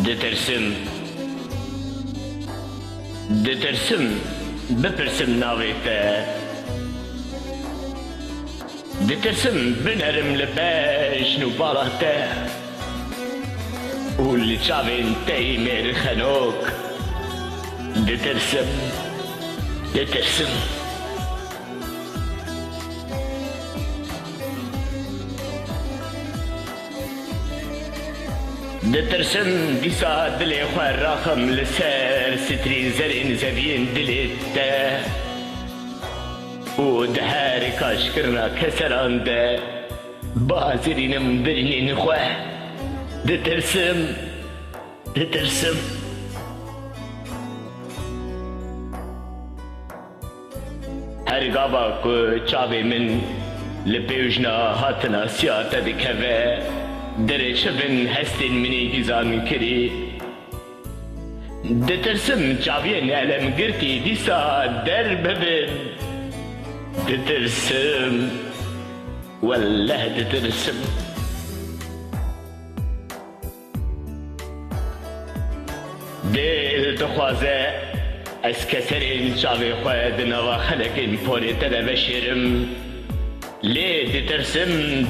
دترسم بپرسم ناوی te دترسم بنرم لباش نوبالا te و اللي چاوین تی میر خنوک دترسم دترسم دیسا دلی خواه راخم لسر سترین زرین زبین دلیت ده و دهار کاش کرنا کسران ده بازرینم برینین خواه دترسم هر گاوا کو چاوی من لپیوجنا هاتنا سیاتا دکوه در شبن هستین منی دیزان کری دترسم چاوین علم گرتی دیسا در ببن دترسم والله دترسم دل دخوازه از کسرین چاوی خواه دنوا خلقین پوری تده بشیرم لی دترسم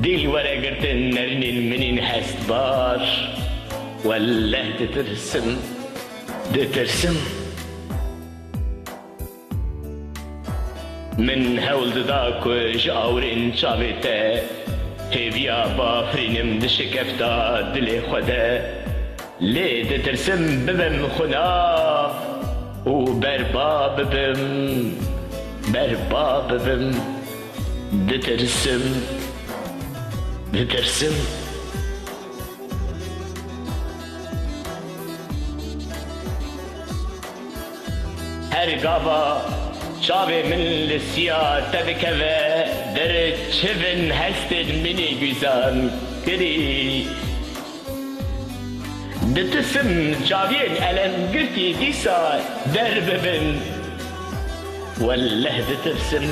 دیل ورا گرتن نرنین منین هست بار والله دترسم من هول داکو جاورین چاویته هیویا بافرینم دشکفتا دلی خوده لی دترسم ببم خناف و بربا ببم دترسم هر گاوا چاوی من لسیا تبکوه در چون هستن منی گوزان کری دترسم چاوین علم گرتی دیسا در ببن والله دترسم